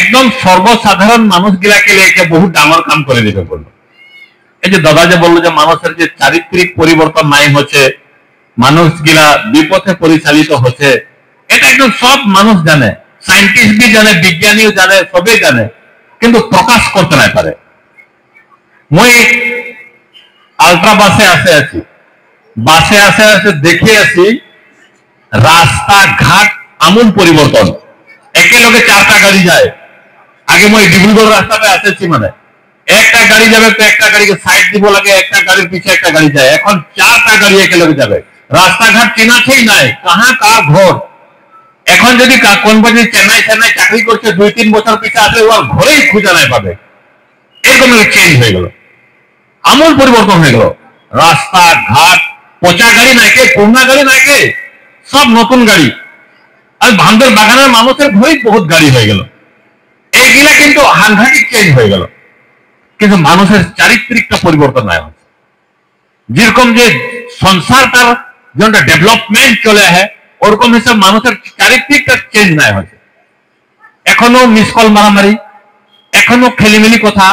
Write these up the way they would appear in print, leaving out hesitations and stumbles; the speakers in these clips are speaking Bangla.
একদম সর্বসাধারণ মানুষগুলাকে লেখে বহু ডাঙর কাম করে দিবে বললো। এই যে দাদা যে বললো যে মানুষের যে চারিত্রিক পরিবর্তন নাই হচ্ছে, মানুষগুলা বিপথে পরিচালিত হচ্ছে, এটা একদম সব মানুষ জানে, সাইন্টিস্ট भी জানে, বিজ্ঞানীও জানে, সবাই জানে, কিন্তু প্রকাশ করতে না পারে। মই আলট্রা বাসে আছি, দেখে আছি রাস্তাঘাট আমূল পরিবর্তন। একেলগে 4টা গাড়ি যায়। আগে মই ডিব্রুগড় রাস্তাতে আসেছি, মানে একটা গাড়ি যাবে তো একটা গাড়িকে সাইড দিব লাগে, একটা গাড়ির পিছে একটা গাড়ি যায়। এখন 4টা গাড়ি একেলগে যাবে, রাস্তাঘাট চেনাছেই নাই, কাহা কার ঘর। এখন যদি কোন যদি চেন্নাই চাকরি করছে 2-3 বছর পিছে আসলে ওর ঘরেই খুঁজে নাই পাবে। এরকম চেঞ্জ হয়ে গেল, আমূল পরিবর্তন হয়ে গেল। রাস্তাঘাট পচা গাড়ি নাইকে, পুরনা গাড়ি নাইকে, সব নতুন গাড়ি। আর ভান্ডার বাগানের মানুষের ঘরেই বহুত গাড়ি হয়ে গেল। এইগুলা কিন্তু সাংঘাতিক চেঞ্জ হয়ে গেল, কিন্তু মানুষের চারিত্রিকটা পরিবর্তন নাই হচ্ছে। যেরকম যে সংসারটার যেটা ডেভেলপমেন্ট চলে আসে, ওরকম হিসেবে মানুষের চারিত্রিকটা চেঞ্জ নাই হচ্ছে। এখনো মিস কল মারামারি, এখনো খেলিমেলি কথা,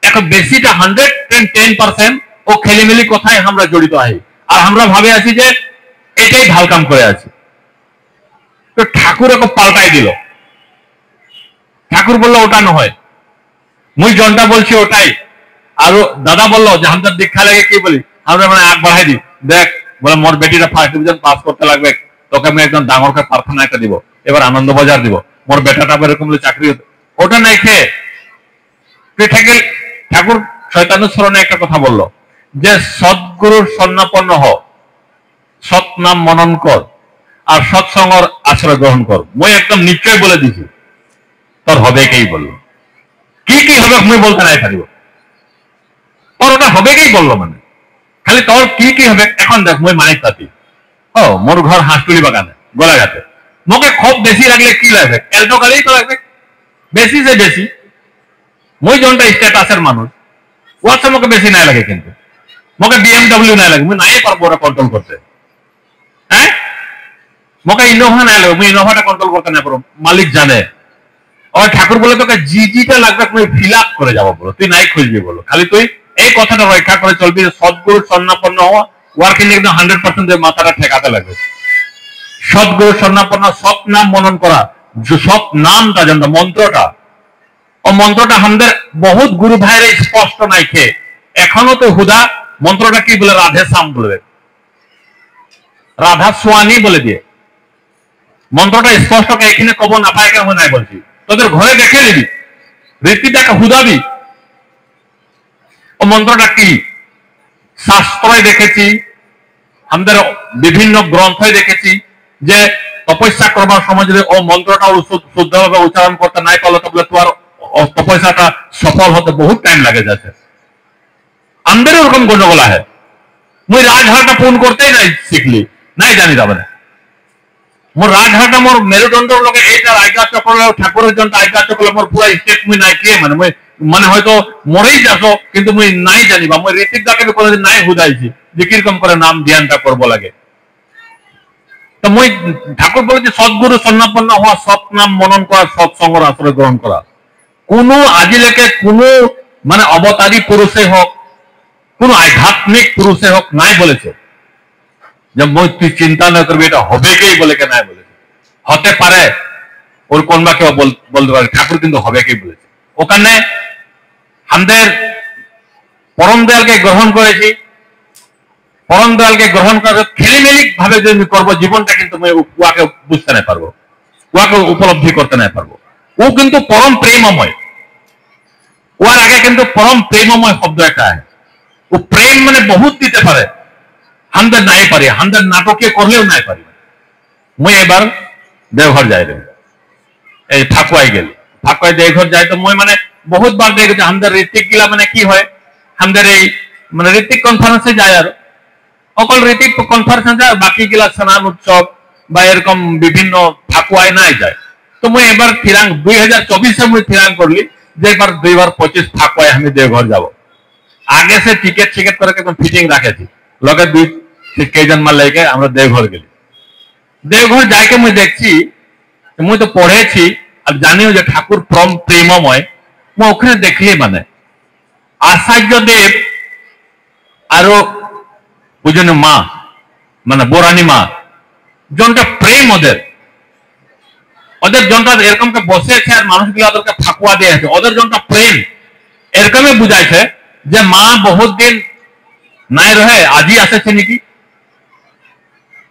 এখন বেশিটা 110% ও খেলিমেলি কথায় আমরা জড়িত আছি। আর আমরা ভাবে আছি যে এটাই ভাল কাম করে আছি। তো ঠাকুর এখন পাল্টাই দিল। ঠাকুর বললো ওটা নয়, মুই জনটা বলছি ওটাই। আর দাদা বললো যে আমাদের দীক্ষা লাগে কি বলি, আমরা মানে আগ বাড়াই দিই। দেখ বলে মোর বেটিটা ফার্স্ট ডিভিশন পাস করতে লাগবে, তোকে আমি একজন ডাঙরকে প্রার্থনা একটা দিব, এবার আনন্দবাজার দিব, মোর বেটাটা এরকম চাকরি হতো। ওটা নাই খেয়ে ঠাকুর শয়তানের স্মরণে একটা কথা বললো যে সদ্গুরুর স্বর্ণাপন্ন হ, সৎ নাম মনন কর, আর সৎসঙ্গর আশ্রয় গ্রহণ কর। মই একদম নিশ্চয় বলে দিছি তোর হবে কেই বললো। কি কি হবে মুই বলতে নাই পারিব, তোর ওটা হবে কেই বললো, মানে খালি তোর কি কি হবে। এখন দেখ মুই মানিক তাঁতি, মোর ঘর হাঁসটুলি বাগানে গোলাঘাটে, মোকে খুব বেশি লাগলে কি লাগবে, এলটো গাড়ি তো লাগবে, বেশি সে বেশি। মুই যনটা স্ট্যাটাসের মানুষ, ওয়াটসে মোকে বেশি নাই লাগে, কিন্তু মোকে BMW নাই লাগে, মুই নাই পারবো ওটা কন্ট্রোল করতে। হ্যাঁ, মোকে ইনোভা নাই লাগে, মুই ইনোভাটা কন্ট্রোল করতে নাই পারবো, মালিক জানে। और ठाकुर बोले তোকে জিজিটা লাগবে, তুমি ফিল আপ করে যাবো বলো, তুই নাই খুঁজবি বলো, খালি তুই এই কথাটা রক্ষা করে চলবি। সদ্গুরু স্বর্ণাপন্ন হওয়া, ওয়ার্কিং একদম 100% মাথাটা ঠেকাতে লাগবে। সদ্গুরু স্বর্ণাপন্ন, সৎ নাম মনন করা, সৎ নামটা জানতো, মন্ত্রটা, ও মন্ত্রটা আমাদের বহুত গুরু ভাইয়ের স্পষ্ট নাই খেয়ে এখনো তো হুদা মন্ত্রটা কি বলে, রাধে শ্যাম বলবে, রাধা সোয়ানি বলে দিয়ে মন্ত্রটা স্পষ্ট এখানে কব না পায় কেন নাই বলছি। তোদের ঘরে দেখে নিবি, রীতিটাকে হুদাবি ও মন্ত্রটা কি। শাস্ত্রয় দেখেছি, আমাদের বিভিন্ন গ্রন্থে দেখেছি যে তপস্যা করবার সময় যদি ও মন্ত্রটা শুদ্ধভাবে উচ্চারণ করতে নাই পারলো, তবে তোমার তপস্যাটা সফল হতে বহুত টাইম লাগে যাচ্ছে। আমাদের ওরকম গন্ডগোল আছে, মুই রাজহাড়টা ফোন করতেই নাই শিখলি, নাই জানি যাবে না। মোর রাজহাড়টা মোর মেরুদণ্ডর লোকে এইটা আইকা চক্র ঠাকুরের জন্য আইকা চক্র মোর পুরা স্টেপ মুই নাই কে, মানে মুই মানে হয়তো মরেই যাসো, কিন্তু মুই নাই জানি বা মুই ঋতিক দাকে কোনোদিন নাই হুদাইছি যে কিরকম করে নাম ধ্যানটা করবো লাগে। তো মুই ঠাকুর বলে যে সদ্গুরু স্বর্ণাপন্ন হওয়া, সৎ নাম মনন করা, সৎসঙ্গর আশ্রয় গ্রহণ করা। কোন আজিলেকে কোন মানে অবতারী পুরুষে হোক, কোন আধ্যাত্মিক পুরুষে হোক নাই বলেছে যে মই তুই চিন্তা না করবি এটা হবে কেই বলে কে নাই বলেছে। হতে পারে ওর কোন বা কেউ বলতে পারে, ঠাকুর কিন্তু হবে কেই বলেছে। ওখানে আমাদের পরম দয়ালকে গ্রহণ করেছি, পরম দয়ালকে গ্রহণ করে খেলিমেলিক ভাবে যদি করবো জীবনটা, কিন্তু উহাকে বুঝতে না পারবো, উহাকে উপলব্ধি করতে না পারবো। ও কিন্তু পরম প্রেমময়, ওর আগে কিন্তু পরম প্রেমময় শব্দ একটা আছে। ও প্রেম মানে বহুত দিতে পারে, আমাদের নাই পারি, আমাদের নাটকে করলেও নাই পারি। মুই এবার দেওঘর যাই রে, এই ফাকুয়াই গেলি, ফাকুয়াই দেওঘর যাই তো মুই মানে বহুত বার দেখেছি আমাদের ঋতিক গিলা মানে কি হয়, আমাদের এই মানে ঋতিক কনফারেন্সে যায়, আর অকল ঋতিক কনফারেন্সে যায়, বাকি গিলা স্নান উৎসব বা এরকম বিভিন্ন ফাকুয়ায় নাই যায়। তো মুই এবার ফিরাং 2024 মুই ফিরাং করলি যে এবার 2025 ফাকুয়ায় আমি দেওঘর যাব। আগে সে টিকেট করে একদম ফিটিং রাখেছি, লগে দুই কেজন মাল লেগে আমরা দেওঘর গেলি। দেওঘর যাইকে মুই দেখছি, মুই তো পড়েছি আর জানিও যে ঠাকুর প্রেমময় মু ওখানে দেখলি মানে আচার্যদেব আরো ওই মা মানে বোরানি মা জনটা প্রেম ওদের জনটা এরকম বসে আছে আর মানুষগুলো ওদেরকে ফাঁকুয়া দিয়ে আছে ওদের জনটা প্রেম এরকমই বুঝাইছে যে মা বহুত দিন নাই রহে আজই আসেছে নাকি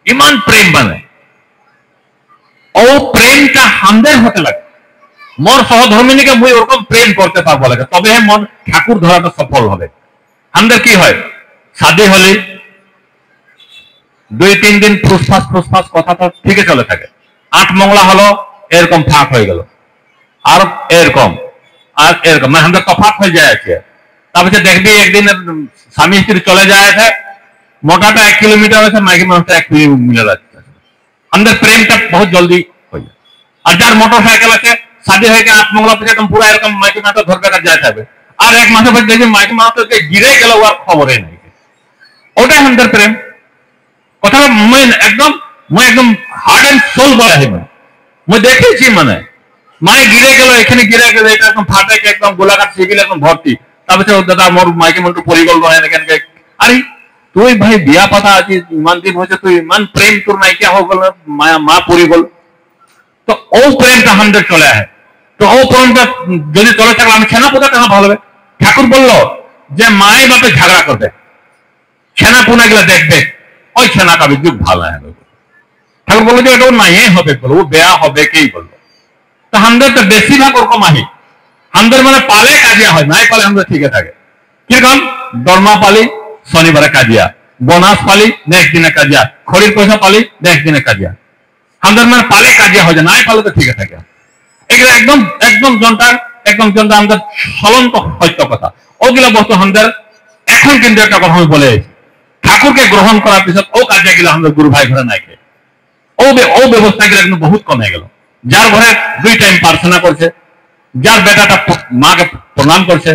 ইমান প্রেম মানে ও প্রেমটা হামদের হতে লাগে মোর সহধর্মিনীকে মুই ওরকম প্রেম করতে পারবো লাগে তবে মন ঠাকুর ধরাটা সফল হবে আমাদের কি হয় শাদী হলে 2-3 দিন ফুসফাস কথা তো ঠিকই চলে থাকে 8 মংলা হলো এরকম ফাঁক হয়ে গেল আর এরকম মানে আমাদের তফাৎ হয়ে যায় আছে তারপরে দেখবি একদিন স্বামী স্ত্রী চলে যায় আছে মোটাটা 1 কিলোমিটার আছে মাইকি মানুষটা 1 কিলোমিটার আছে আমাদের প্রেমটা বহুত জলদি হয়ে যায় আর যার মোটরসাইকেল আছে শাদী হয়ে গিয়ে 8 মংলা পরে একদম পুরো এরকম মাইকি মানুষ ধরবে কাজ যায় যাবে আর 1 মাসের পর দেখবি মাইকি মানুষকে গিরে গেল আর খবরই নেই ওটাই আমাদের প্রেম কথাটা মই একদম হার্ট এন্ড সোল বলা হয় মই দেখেছি মানে মায়ে গিরে গেল এখানে গিরে গেল এটা একদম ফাটে একদম গোলাঘাট সিভিল একদম ভর্তি তারপরে দাদা মোর মাইকে মন্টু পরিকল্পনা এখানে আরে তুই ভাই বিয়া পাতা আছিস ইমান দিন হয়েছে তুই ইমান প্রেম তোর নাইকিয়া হয়ে গেল মা পরিকল তো ও প্রেমটা আমাদের চলে আসে তো ও প্রেমটা যদি চলে থাকলে আমি ছেনা পোতা কেন ভালো হবে ঠাকুর বললো যে মায়ে বাপে ঝগড়া করবে ছেনা পোনা গুলা দেখবে ওই ছেনাটা যুগ ভালো হবে ঠাকুর বললো যে এটা ও নাই হবে বলো ও বেয়া হবে কেই বললো তো আমাদের তো বেশিরভাগ ওরকম আহি আমাদের মানে পালে কাজিয়া হয় নাই পালে আমাদের ঠিকই থাকে কিরকম দরমা পালি শনিবারে কাজিয়া বোনাস পালি নেক্সট দিনে কাজিয়া খড়ির পয়সা পালি নেক্সট দিনে কাজিয়া আমাদের মানে পালে কাজিয়া হয় যায় নাই পালে তো ঠিকই থাকে এগুলো একদম জনটা আমাদের চলন্ত সত্য কথা ওগুলা বস্তু আমাদের এখন কিন্তু একটা কথা আমি বলে ঠাকুরকে গ্রহণ করার পিছত ও কাজিয়া গেলে আমাদের গুরু ভাই ঘরে নাই ও ব্যবস্থা গুলো কিন্তু বহুত কমে গেল যার ঘরে 2 টাইম প্রার্থনা করছে যার বেটাটা মাকে প্রণাম করছে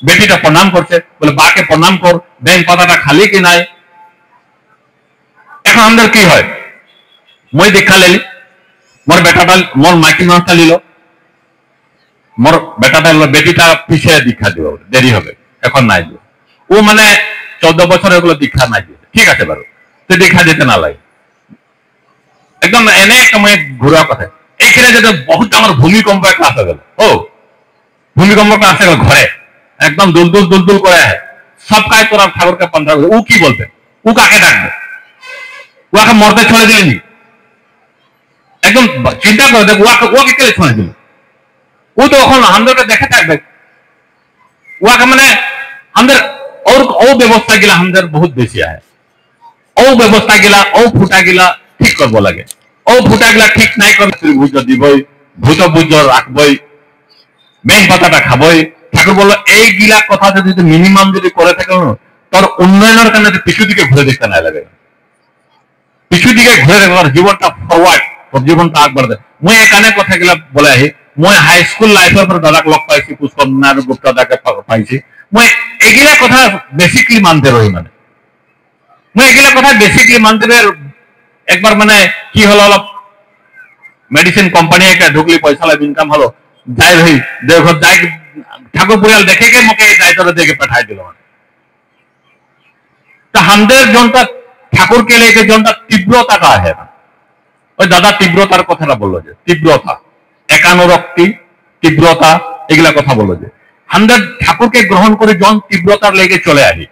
বেটিটা প্রণাম করছে বলে বাকে প্রণাম কর ব্যাংক পাতাটা খালি কি নাই এখন আমাদের কি হয় মই দীক্ষা লেলি মোর বেটাটা মোর মাইকি মানুষটা নিল মোর বেটাটা বেটিটা পিছিয়ে দীক্ষা দিব দেরি হবে এখন নাই দিব ও মানে 14 বছর এগুলো দীক্ষা নাই দিবে ঠিক আছে বারো তুই দীক্ষা দিতে না লাগে একদম এনে একটা মানে ঘুরা কথা এইখানে যেটা বহুত আমার ভূমিকম্প একটা আসে গেল ও ভূমিকম্পটা আসে গেল ঘরে একদম দুলদুল করে সব কাজ তোরা ঠাকুরকে পন্থা ও কি বলবে ও কাকে ডাকবে ওকে মরতে ছড়ে দিলেনি একদম চিন্তা করে দেখ ওকে কে ছড়ে দিল ও তো এখন আমাদেরকে দেখে থাকবে ওকে মানে আমাদের ও ব্যবস্থা গিলা আমাদের বহুত বেশি আছে ও ব্যবস্থা গিলা ও ফুটা গিলা ঠিক করবো লাগে ও ফুটা গিলা ঠিক নাই করে ত্রিভুজ দিবই ভূত বুঝ রাখবই ব্যাংক পাতাটা খাবই ঠাকুর বললো এই গিলা কথা যদি মিনিমাম যদি করে থাকে তোর উন্নয়নের কারণে পিছু দিকে ঘুরে দেখতে না লাগে পিছু দিকে ঘুরে দেখবার জীবনটা ফরওয়ার্ড তোর জীবনটা আগবার দেয় মই এখানে কথা গিলা বলে আহি মই হাই স্কুল লাইফের পর দাদাক লগ পাইছি পুষ্কর নারায়ণ গুপ্তা দাকে পাইছি মই এগুলা কথা বেসিকলি মানতে রই মানে মই এগুলা কথা বেসিকলি মানতে একবার মানে কি হলো অলপ মেডিসিন কোম্পানি একটা ঢুকলি পয়সা লাভ ইনকাম হলো যাই ভাই দেওঘর যাই ঠাকুর পরিয়াল দেখে গে মোকে এই দায়িত্বটা দেখে পাঠাই দিল মানে তা আমাদের জনটা ঠাকুরকে লেগে জনটা তীব্রতাটা আছে ওই দাদা তীব্রতার কথাটা বললো যে তীব্রতা একানুরক্তি তীব্রতা এগুলা কথা বললো যে আমাদের ঠাকুরকে গ্রহণ করে জন তীব্রতার লেগে চলে আসি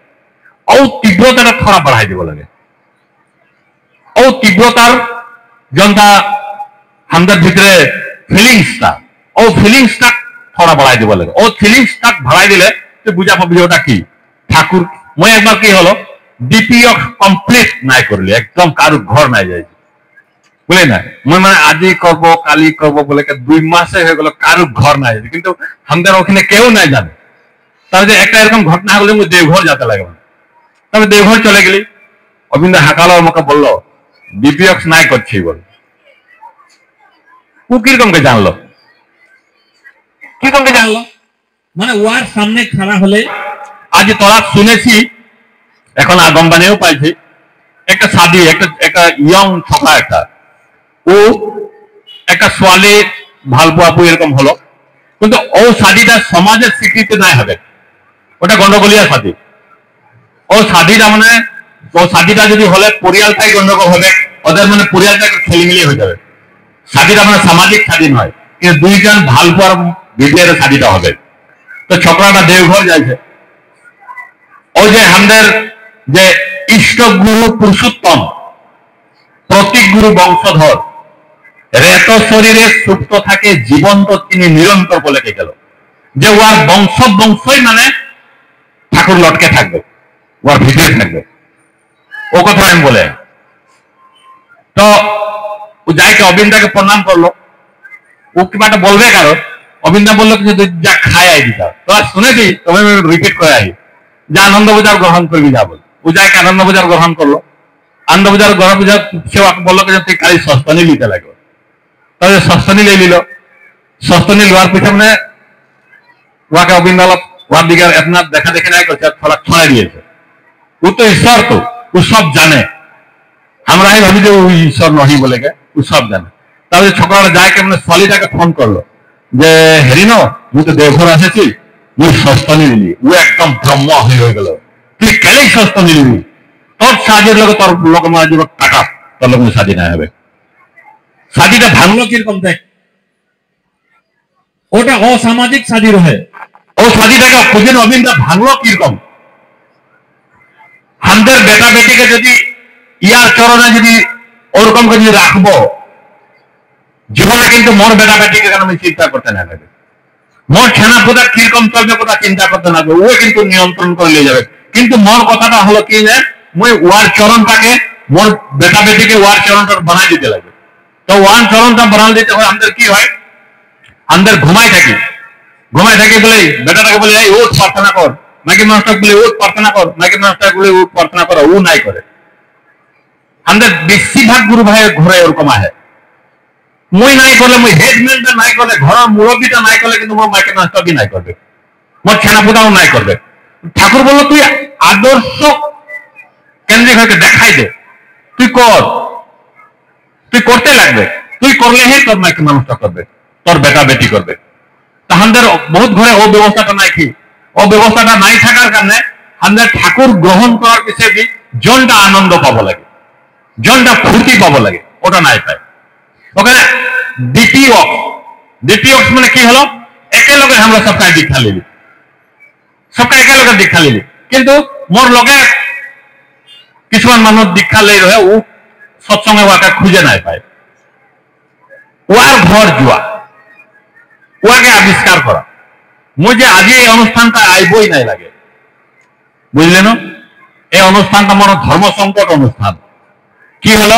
ও তীব্রতাটা থোড়া বাড়াই দিব লাগে ও তীব্রতার জনটা আমাদের ভিতরে ফিলিংসটা থোড়া বাড়াই দিব লাগে ও ফিলিংসটা বাড়াই দিলে তুই বুঝা পাবি ওটা কি ঠাকুর মই একবার কি হলো ডিপিও কমপ্লিট নাই করলি একদম কারো ঘর নাই যাই বুঝলি না মই মানে আজি করবো কালি করবো বলে 2 মাসে হয়ে গেল কারো ঘর নাই কিন্তু আমাদের ওখানে কেউ নাই জানে তার যে একটা এরকম ঘটনা হলে মুই দেওঘর যেতে লাগে তবে দেওঘর চলে গেলি অবিন্দ হাকালো আমাকে বললো ডিপিএক্স নাই করছি বল ও কিরকমকে জানলো মানে ওয়ার সামনে খাড়া হলে আজ তোরা শুনেছি এখন আগমবানেও পাইছি একটা শাদি একটা ইয়ং ছোকা একটা ও একটা ছোৱালী ভাল পাওয়া এরকম হলো, কিন্তু ও শাদিটা সমাজের স্বীকৃতি নাই হবে, ওটা গন্ডগোলিয়া শাদি। ও শাদিটা মানে ও শাদিটা যদি হলে পরিয়ালটাই গন্ডগোল হবে, ওদের মানে পরিয়ালটা খেলিমিলি হয়ে যাবে। শাদিটা মানে সামাজিক শাদি নয়, কিন্তু দুইজন ভাল পাওয়ার ভিডিওর শাদিটা হবে। তো ছোকরাটা দেওঘর যাইছে, ওই যে আমাদের যে ইষ্ট গুরু পুরুষোত্তম প্রতীক গুরু বংশধর রেত শরীরে সুপ্ত থাকে জীবন্ত তিনি নিরন্তর বলে গেল, যে ওর বংশই মানে ঠাকুর লটকে থাকবে, ওর ভিতরে থাকবে, ও কথা আমি বলে। তো ও যাইকে অবিন্দাকে প্রণাম করলো, ও কিংবা বলবে কারো, অবিন্দা বললো কিছু যা খায় আই দিতা, তো শুনেছি তবে রিপিট করে আই, যে আনন্দ বাজার গ্রহণ করবি যা বল। ও যাইকে আনন্দ বাজার গ্রহণ করলো, আনন্দ বাজার গ্রহণ সে বললো তুই কালি সস্তনি নিতে লাগবে, তবে সস্তনি নিয়ে নিল। সস্তনি লোয়ার পিছনে ওয়াকে অবিন্দা ওয়ার দিকে আপনার দেখা দেখে নাই করছে, ছড়াই দিয়েছে। ও তো ঈশ্বর, তো ও সব জানে, আমরা ভাবি যে ও ঈশ্বর নহি বলে গে, ও সব জানে। তাহলে ছোকরা যায় কেমন সলিটাকে ফোন করলো যে হেরিনো মুই তো দেওঘর আসেছি, মুই সস্তনি নিলি। ও একদম ব্রহ্ম হয়ে গেল, তুই কেলেই সস্তনি নিলি, তোর সাহায্যের লোক তোর লোক মারা যাবে টাকা, তোর লোক সাজি না হবে। সাজিটা ভাঙলো কিরকম দেখ, ওটা অসামাজিক সাজি রহে, ও সাজিটাকে খুঁজে অবিন্দা ভাঙলো কিরকম। আমাদের বেটা বেটিকে যদি ইয়ার চরণে যদি ওরকম করে যদি রাখবো, জীবনে কিন্তু মোর বেটা বেটিকে কেন আমি চিন্তা করতে না লাগবে, মোর ছেনা পোতা কিরকম চলবে কথা চিন্তা করতে না লাগবে, ও কিন্তু নিয়ন্ত্রণ করে নিয়ে যাবে। কিন্তু মোর কথাটা হলো কি যে মই ওয়ার চরণটাকে, মোর বেটা বেটিকে ওয়ার চরণটা বানাই দিতে লাগবে। তো ওয়ার চরণটা বানাই দিতে হয়, আমাদের কি হয়, আমাদের ঘুমাই থাকি বলে বেটাটাকে বলে এই ওট প্রার্থনা কর, মাইকে মাস্টার বলে ওট প্রার্থনা কর, মাইকে মাস্টার বলে ওট প্রার্থনা কর, ও নাই করে। আমাদের বেশিরভাগ গুরু ভাই ঘরে ওরকম আহে, মই নাই করলে, মই হেডম্যানটা নাই করলে, ঘরের মুরব্বীটা নাই করলে কিন্তু মোর মাইকে মাস্টার নাই করবে, মোর ছেনাপোতাও নাই করবে। ঠাকুর বললো তুই আদর্শ কেন্দ্রিক হয়ে দেখাই দে, তুই কর, তুই করতে লাগবে, তুই করলে হে তোর মাইকে মানুষটা করবে, তোর বেটা বেটি করবে। তাহাদের বহুত ঘরে ও ব্যবস্থাটা নাই, কি ও ব্যবস্থাটা নাই থাকার কারণে আমাদের ঠাকুর গ্রহণ করার পিছিয়ে কি জনটা আনন্দ পাবো লাগে, জনটা ফুর্তি পাবো লাগে, ওটা নাই পায়। ওখানে দ্বিতীয় মানে কি হলো, একেলগে আমরা সবটাই দীক্ষা লিলি, সবটা একেলগে দীক্ষা লিলি, কিন্তু মোর লগে কিছুমান মানুষ দীক্ষা লেই রহে, ও সৎসঙ্গে ওয়াকে খুঁজে নাই পায়, ওয়ার ঘর যোৱা, ওয়াকে আবিষ্কার করা। মই যে আজি এই অনুষ্ঠানটা আইবই নাই লাগে, বুঝলেন? এই অনুষ্ঠানটা মোর ধর্ম সংকট অনুষ্ঠান। কি হলো,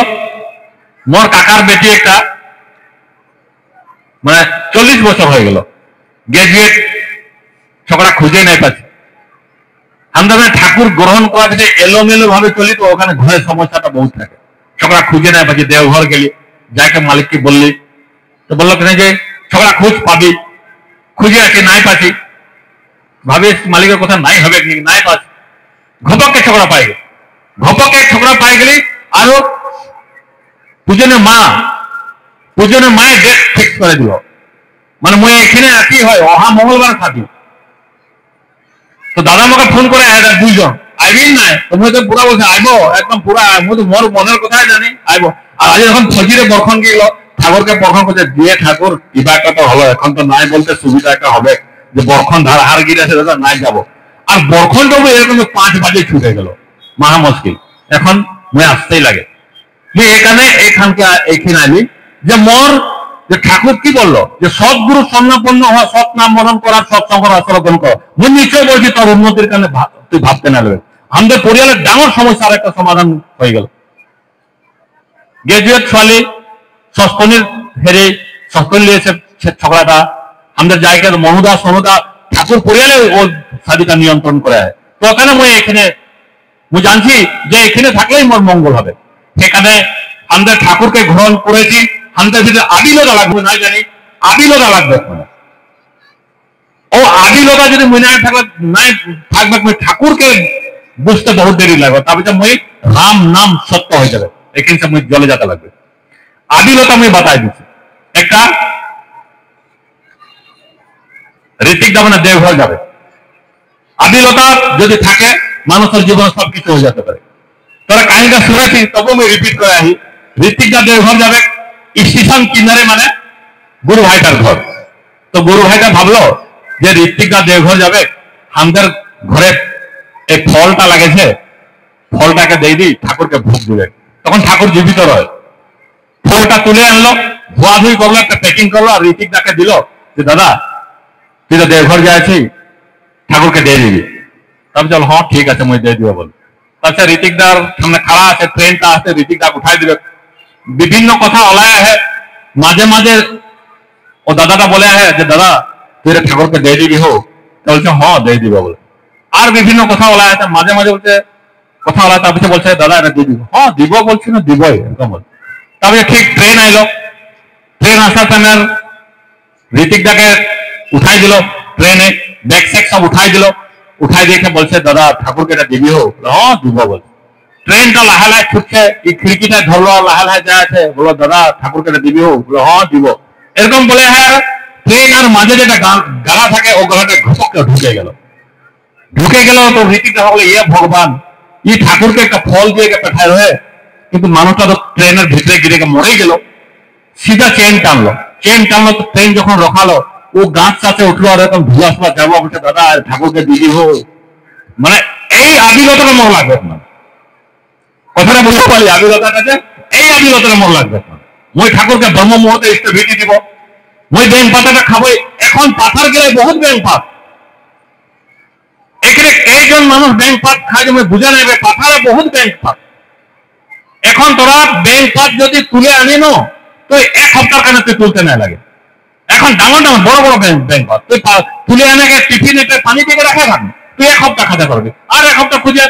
মোর কাকার বেটি একটা মানে 40 বছর হয়ে গেল, গ্রাজুয়েট, ছোকরা খুঁজে নাই পাচ্ছে। আমাদের ঠাকুর গ্রহণ করা যে এলোমেলো ভাবে চলি, তো ওখানে ঘরের সমস্যাটা বহুত থাকে, ছোকরা খুঁজে নাই পাচ্ছে। দেওঘর গেলি, যাকে মালিককে বললি, তো বললো কেন যে ছোকরা খুঁজ পাবি, খুঁজে আছি নাই পাচ্ছি, ভাবিস মালিকের কথা নাই হবে, নাই পাচ্ছি, ঘপকে ছোকরা পাই গেল, ঘপকে ছোকরা পাই গেলি। আরো পূজনের মায়ের ডেট ফিক্স করে দিল, মানে মই এখানে কি হয় অহা মঙ্গলবার থাকি। তো দাদা আমাকে ফোন করে দুইজন আইবি নাই, তো মই তো পুরা বলছে আইব, একদম পুরা, মই তো মোর মনের কথাই জানি আইব। আর আজ যখন ফজিরে বরখন গেল, ঠাকুরকে বরখন করছে, দিয়ে ঠাকুর কিবা একটা তো হলো, এখন তো নাই বলতে সুবিধা একটা হবে, যে বরখন ধার হার গিরে আছে দাদা নাই যাবো। আর বরখন যাবো এরকম 5 বাজে ছুটে গেল, মহা মুশকিল। এখন মই আসতেই লাগে, মই এইখানে আইলি যে মোর যে ঠাকুর কি বললো যে সৎগুরু স্বর্ণাপন্ন হওয়া, সৎ নাম মরণ করা, সৎসঙ্গ আচরণ করা। মই নিশ্চয় বলছি তোর উন্নতির কারণে তুই ভাবতে না লাগবে। আমাদের পরিবারের ডাঙর সমস্যা আর একটা সমাধান হয়ে গেল। গ্রাজুয়েট ছোৱালী সস্তনির হেরে সস্তনি লিয়েছে ছোকরাটা, আমাদের জায়গায় মনুদা সনুদা ঠাকুর পরিবারে ও শাদিটা নিয়ন্ত্রণ করে। তো ওখানে মই এখানে মই জানছি যে এখানে থাকলেই মোর মঙ্গল হবে। সেখানে আমাদের ঠাকুরকে গ্রহণ করেছি, আমাদের ভিতরে আদিলতা লাগবে, নাই জানি আদিলতা লাগবে। ও আদিলতা যদি মই নাই থাকবে, ঠাকুরকে বুঝতে বহুত দেরি লাগবে, তারপরে মই রাম নাম সত্য হয়ে যাবে, এখানে মই জলে যেতে লাগবে। আদিলতা আমি বাতাই দিচ্ছি, একটা ঋত্বিক দা মানে দেওঘর যাবে। আদিলতা যদি থাকে মানুষের জীবনে সবকিছু হয়ে যেতে পারে। তোরা কাহিনীটা শুনেছি, তবু আমি রিপিট করে আসি। ঋত্বিক দা দেওঘর যাবে, স্টেশন কিনারে মানে গুরু ভাইটার ঘর। তো গুরু ভাইটা ভাবলো যে ঋত্বিক দা দেওঘর যাবে, আমাদের ঘরে এই ফলটা লাগেছে, ফলটাকে দিয়ে দিই, ঠাকুরকে ভোগ দিবে, তখন ঠাকুর জীবিত রয়। ফলটা তুলে আনলো, ধোয়াধুই করলো, একটা প্যাকিং করলো, আর ঋত্বিক দাকে দিল যে দাদা তুই তো দেওঘর যাচ্ছি, ঠাকুরকে দিয়ে দিবি। তবে চল হ্যাঁ ঠিক আছে মুই দিয়ে দিব বল। তাছাড়া ঋত্বিক দার সামনে খাড়া আছে, ট্রেনটা আছে, ঋত্বিক দাকে উঠাই দিবে। বিভিন্ন কথা ওলায় আহে, মাঝে মাঝে ও দাদাটা বলে আহে যে দাদা তুই ঠাকুরকে দিয়ে দিবি হো, বলছে হ্যাঁ দিয়ে দিব বলে। আর বিভিন্ন কথা ওলায় আছে, মাঝে মাঝে বলছে কথা ওলায়, তার পিছনে বলছে দাদা এটা দিয়ে দিব, হ্যাঁ দিব বলছি না দিবই, এরকম বল। তারপরে ঠিক ট্রেন আইলো, ট্রেন আসার টাইমে ঋত্বিক দাকে উঠাই দিল, ট্রেনে ব্যাগ স্যাগ সব উঠাই দিল, উঠাই দিয়ে বলছে দাদা ঠাকুরকে এটা দিবি হোক, হ্যাঁ দিব বল। ট্রেনটা লাহে লাহে ছুটছে, এই খিড়কিটা ধরলো, লাহে লাহে যা আছে, বলো দাদা ঠাকুরকে এটা দিবি হোক, হ্যাঁ দিব, এরকম বলে। হ্যাঁ ট্রেন আর মাঝে যেটা গালা থাকে ও গালাটা ঘপকে ঢুকে গেল। তো ঋত্বিক দা বলে ইয়ে ভগবান, ই ঠাকুরকে একটা ফল দিয়ে পাঠায় রয়ে, কিন্তু মানুষটা তো ট্রেনের ভিতরে গিরে মরে গেল। সিধা চেন টানলো, তো ট্রেন যখন রখালো, ও গাছ চাষে উঠলো, আর এরকম ধুলাসলা যাবো, বলছে দাদা ঠাকুরকে দিদি হো। মানে এই আদিলতাটা মন লাগবে না, কথাটা বুঝতে পারি, আদিলতাটাকে এই আদিলতাটা মন লাগবে না। মই ঠাকুরকে ব্রহ্ম মুহূর্তে ভিটি দিব, মই ব্যাং পাতাটা খাবো। এখন পাথার গেলে বহুত ব্যাং পাত, এখানে এইজন মানুষ ব্যাং পাত খায়, তুমি বুঝে নেবে পাথারে বহুত ব্যাং পাত। এখন তোরা ব্যাং পাত যদি তুলে আনি নো, তো এক সপ্তাহ কেন তুই তুলতে না লাগে। এখন ডাঙর ডাঙর বড় বড় ব্যাংক পাত তুই তুলে আনে টিফিন পানি থেকে রাখা থাকবে, তুই এক সপ্তাহ খাতে পারবি, আর এক সপ্তাহ খুঁজে